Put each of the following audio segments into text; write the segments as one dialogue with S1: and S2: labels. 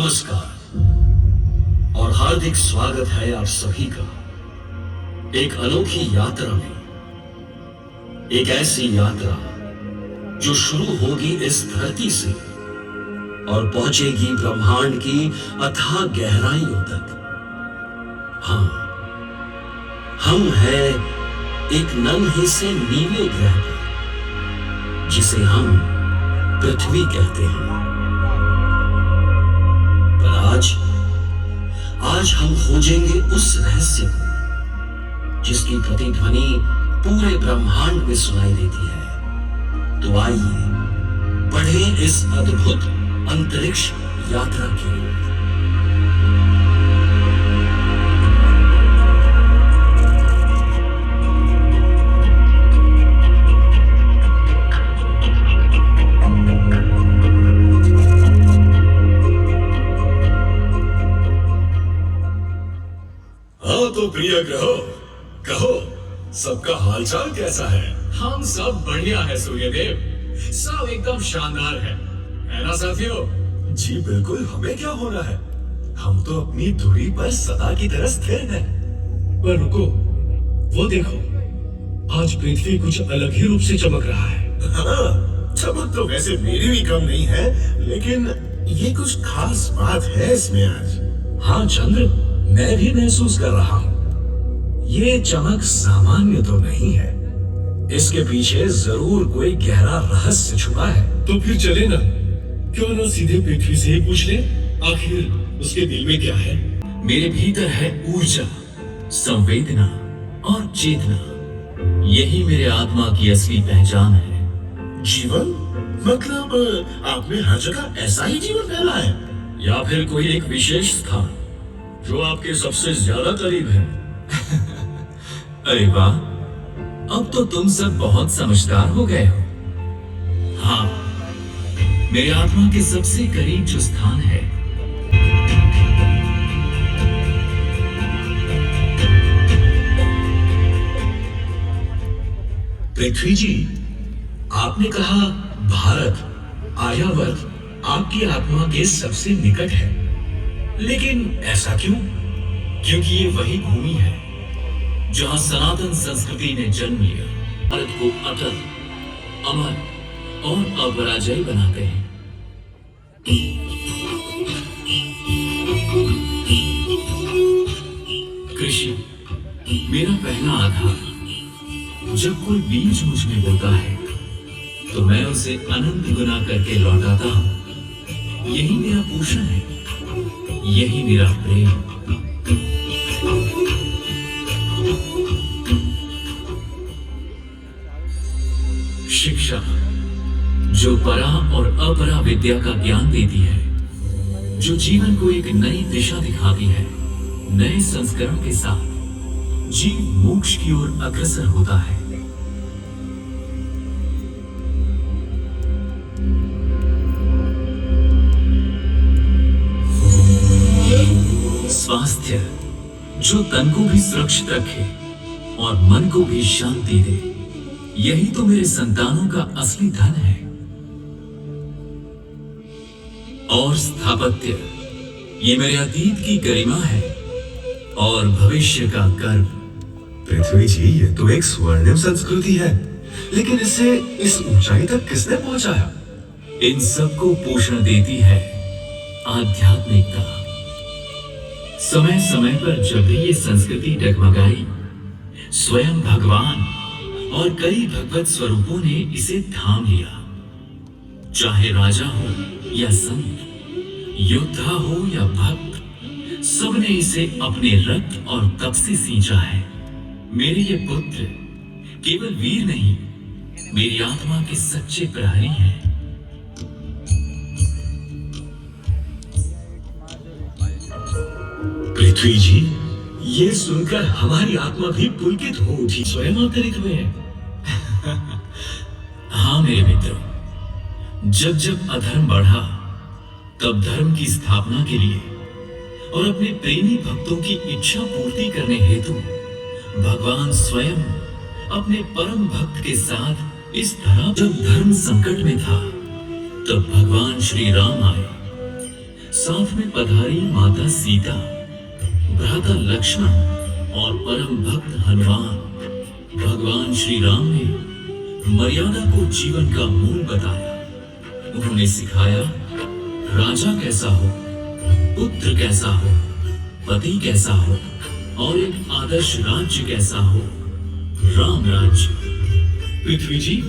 S1: नमस्कार और हार्दिक स्वागत है आप सभी का एक अनोखी यात्रा में। एक ऐसी यात्रा जो शुरू होगी इस धरती से और पहुंचेगी ब्रह्मांड की अथाह गहराइयों तक। हाँ, हम हैं एक नन्हे से नीले ग्रह पर जिसे हम पृथ्वी कहते हैं। आज हम खोजेंगे उस रहस्य को जिसकी प्रतिध्वनि पूरे ब्रह्मांड में सुनाई देती है। तो आइए बढ़े इस अद्भुत अंतरिक्ष यात्रा की ओर।
S2: तो प्रिय ग्रहो, कहो सबका हालचाल कैसा है?
S3: हम सब बढ़िया है सूर्यदेव, सब एकदम शानदार है ना साथियों?
S2: जी बिल्कुल, हमें क्या होना है? हम तो अपनी धुरी पर सदा की तरह स्थिर हैं।
S4: पर रुको, वो देखो, आज पृथ्वी कुछ अलग ही रूप से चमक रहा है।
S2: हाँ, चमक तो वैसे मेरी भी कम नहीं है, लेकिन ये कुछ खास बात है इसमें आज।
S4: हाँ चंद्र, मैं भी महसूस कर रहा हूँ। ये चमक सामान्य तो नहीं है, इसके पीछे जरूर कोई गहरा रहस्य छुपा है।
S5: तो फिर चले ना, क्यों ना सीधे पृथ्वी से ही पूछ ले, आखिर उसके दिल में क्या है?
S3: मेरे भीतर है ऊर्जा, संवेदना और चेतना। यही मेरे आत्मा की असली पहचान है।
S2: जीवन मतलब आप में हर जगह ऐसा ही जीवन फैला है,
S3: या फिर कोई एक विशेष स्थान जो आपके सबसे ज्यादा करीब है? अरे वाह, अब तो तुम सब बहुत समझदार हो गए हो। हाँ, मेरे आत्मा के सबसे करीब जो स्थान है
S1: पृथ्वी जी, आपने कहा भारत, आर्यावर्त आपकी आत्मा के सबसे निकट है, लेकिन ऐसा क्यों?
S3: क्योंकि ये वही भूमि है जहां सनातन संस्कृति ने जन्म लिया। भारत को अटल, अमर और अपराजय बनाते हैं। कृषि मेरा पहला आधार। जब कोई बीज मुझ में बोता है तो मैं उसे अनंत गुना करके लौटाता हूं। यही मेरा पोषण है, यही मेरा प्रेम। शिक्षा जो परा और अपरा विद्या का ज्ञान देती है, जो जीवन को एक नई दिशा दिखाती है, नए संस्करण के साथ जीव मोक्ष की ओर अग्रसर होता है। स्वास्थ्य जो तन को भी सुरक्षित रखे और मन को भी शांति दे, यही तो मेरे संतानों का असली धन है। और स्थापत्य ये मेरे अतीत की गरिमा है और भविष्य का गर्व।
S2: पृथ्वी जी, ये तो एक स्वर्णिम संस्कृति है, लेकिन इसे इस ऊंचाई तक किसने पहुंचाया?
S3: इन सबको पोषण देती है आध्यात्मिकता। समय समय पर जब भी ये संस्कृति डगमगाई, स्वयं भगवान और कई भगवत स्वरूपों ने इसे थाम लिया। चाहे राजा हो या संत, योद्धा हो या भक्त, सबने इसे अपने रक्त और तप से सींचा है। मेरे ये पुत्र केवल वीर नहीं, मेरी आत्मा के सच्चे प्रहरी हैं।
S1: पृथ्वी जी, ये सुनकर हमारी आत्मा भी पुलकित हो उठी। स्वयं अवतरित हुए हैं।
S3: हाँ मेरे मित्रों, जब जब अधर्म बढ़ा, तब धर्म की स्थापना के लिए और अपने प्रेमी भक्तों की इच्छा पूर्ति करने हेतु भगवान स्वयं अपने परम भक्त के साथ इस तरह जब धर्म संकट में था, तब भगवान श्री राम आए, साथ में पधारी माता सीता, भ्राता लक्ष्मण और परम भक्त हनुमान। भगवान श्री राम ने मर्यादा को जीवन का मूल बताया। उन्होंने सिखाया राजा कैसा हो, पुत्र कैसा हो, पति कैसा हो और एक आदर्श राज्य कैसा हो, राम राज्य।
S5: पृथ्वी जी,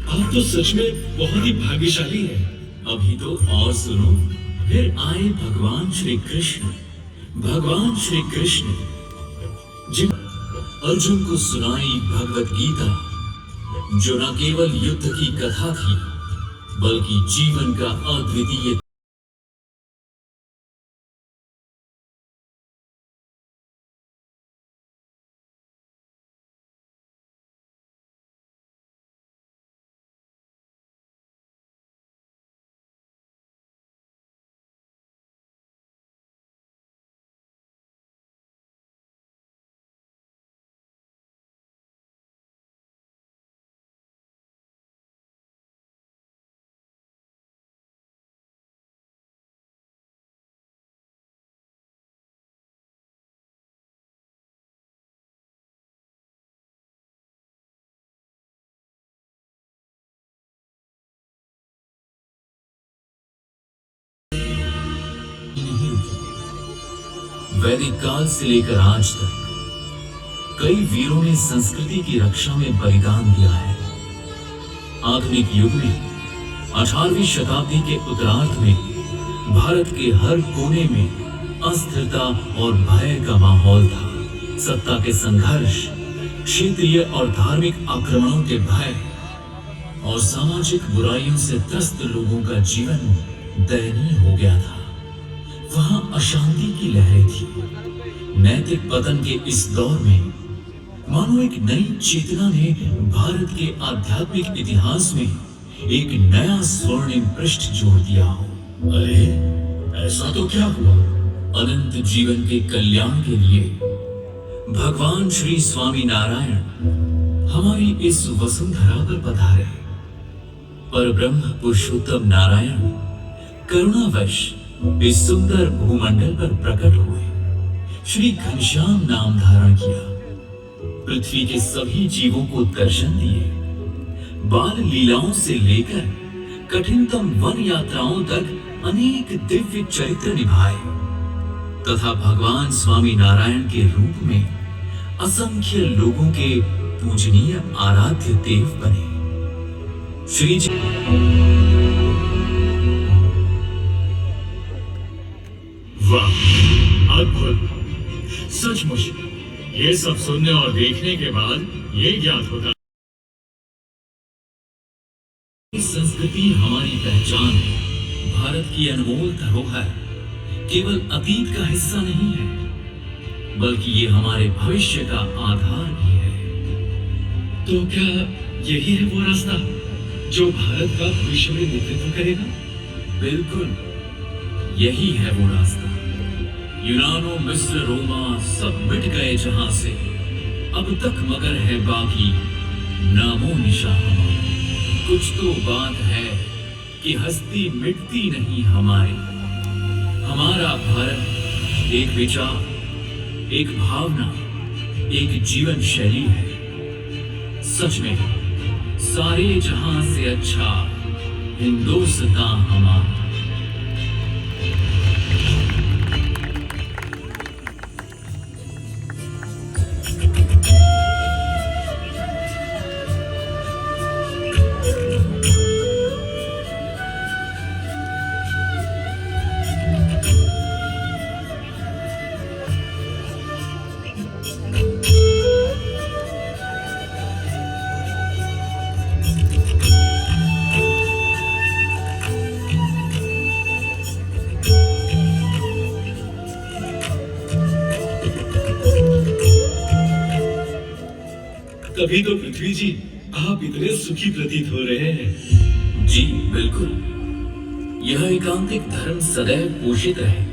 S5: आप तो सच में बहुत ही भाग्यशाली हैं।
S3: अभी तो और सुनो। फिर आए भगवान श्री कृष्ण। भगवान श्री कृष्ण जिन अर्जुन को सुनाई भगवत गीता, जो न केवल युद्ध की कथा थी बल्कि जीवन का अद्वितीय नहीं रुकी। वैदिक काल से लेकर आज तक कई वीरों ने संस्कृति की रक्षा में बलिदान दिया है। आधुनिक युग में 18वीं शताब्दी के उत्तरार्ध में भारत के हर कोने में अस्थिरता और भय का माहौल था। सत्ता के संघर्ष, क्षेत्रीय और धार्मिक आक्रमणों के भय और सामाजिक बुराइयों से त्रस्त लोगों का जीवन दयनीय हो गया था। वहां अशांति की लहरें थी। नैतिक पतन के इस दौर में मानो एक नई चेतना ने भारत के आध्यात्मिक इतिहास में एक नया स्वर्णिम पृष्ठ जोड़ दिया हो।
S5: अरे, ऐसा तो क्या हुआ?
S3: अनंत जीवन के कल्याण के लिए भगवान श्री स्वामी नारायण हमारी इस वसुंधरा पर पधारे। पर ब्रह्म पुरुषोत्तम नारायण करुणावश इस सुंदर भूमंडल पर प्रकट हुए। श्री घनश्याम नाम धारण किया। पृथ्वी के सभी जीवों को दर्शन दिए। बाल लीलाओं से लेकर कठिनतम वन यात्राओं तक अनेक दिव्य चरित्र निभाए तथा भगवान स्वामी नारायण के रूप में असंख्य लोगों के पूजनीय आराध्य देव बने। श्री जी
S5: वाह, अद्भुत। सचमुच ये सब सुनने और देखने के बाद ये ज्ञात होता
S3: संस्कृति हमारी पहचान है। भारत की अनमोल धरोहर केवल अतीत का हिस्सा नहीं है बल्कि ये हमारे भविष्य का आधार भी है।
S5: तो क्या यही है वो रास्ता जो भारत का भविष्य में नेतृत्व करेगा?
S3: बिल्कुल यही है वो रास्ता। यूनानो, मिस्र, रोमा सब मिट गए जहां से, अब तक मगर है बाकी नामो निशा हमारा। कुछ तो बात है कि हस्ती मिटती नहीं हमारी। हमारा भारत एक विचार, एक भावना, एक जीवन शैली है। सच में सारे जहां से अच्छा हिंदुस्तान हमारा।
S5: तभी तो पृथ्वी जी आप इतने सुखी प्रतीत हो रहे हैं।
S3: जी बिल्कुल। यह एकांतिक धर्म सदैव पोषित रहे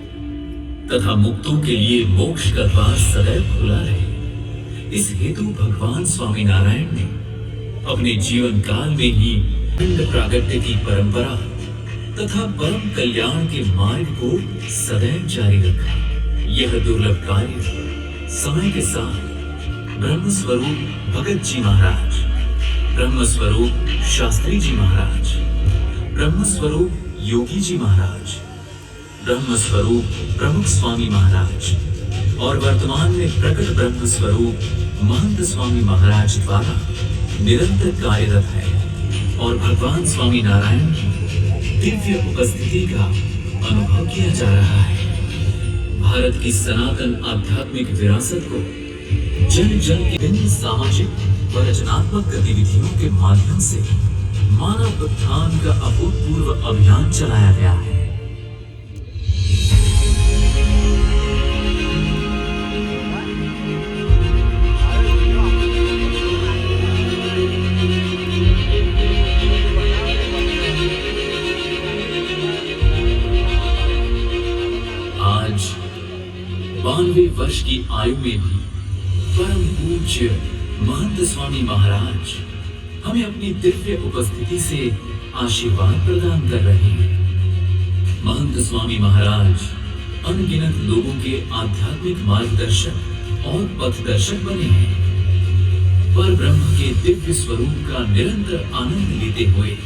S3: तथा मुक्तों के लिए मोक्ष का द्वार सदैव खुला रहे। इस हेतु भगवान स्वामी नारायण ने अपने जीवन काल में ही पिंड प्रागट्य की परंपरा तथा परम कल्याण के मार्ग को सदैव जारी रखा। यह दुर्लभ कार्य समय के साथ ब्रह्म स्वरूप भगत जी महाराज, ब्रह्म स्वरूप शास्त्री जी महाराज, ब्रह्म स्वरूप योगी जी महाराज, ब्रह्म स्वरूप प्रमुख स्वामी महाराज और वर्तमान में प्रकट ब्रह्म स्वरूप महंत स्वामी महाराज द्वारा निरंतर कार्यरत है और भगवान स्वामी नारायण की दिव्य उपस्थिति का अनुभव किया जा रहा है। भारत की सनातन आध्यात्मिक विरासत को जन जन की विभिन्न सामाजिक व रचनात्मक गतिविधियों के माध्यम से मानव उत्थान का अभूतपूर्व अभियान चलाया गया है। आज 92 वर्ष की आयु में भी परम पूज्य महंत स्वामी महाराज हमें अपनी दिव्य उपस्थिति से आशीर्वाद प्रदान कर रहे हैं। महंत स्वामी महाराज अनगिनत लोगों के आध्यात्मिक मार्गदर्शक और पथदर्शक बने हैं। पर ब्रह्म के दिव्य स्वरूप का निरंतर आनंद लेते हुए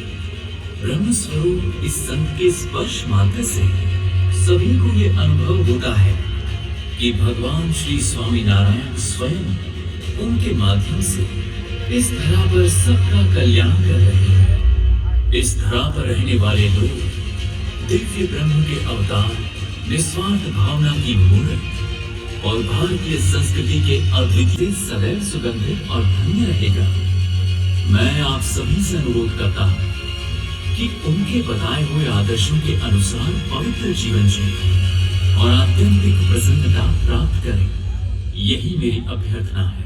S3: ब्रह्म स्वरूप इस संत के स्पर्श मात्र से सभी को ये अनुभव होता है कि भगवान श्री स्वामी नारायण स्वयं उनके माध्यम से इस धरा पर सबका कल्याण कर रहे हैं। इस धरा पर रहने वाले लोग दिव्य ब्रह्म के अवतार, निस्वार्थ भावना की मूर्त और भारतीय संस्कृति के अद्वितीय सदैव सुगंधित और धन्य रहेगा। मैं आप सभी से अनुरोध करता हूँ कि उनके बताए हुए आदर्शों के अनुसार पवित्र जीवन जिएं और आत्यंतिक प्रसन्नता प्राप्त करें। यही मेरी अभ्यर्थना है।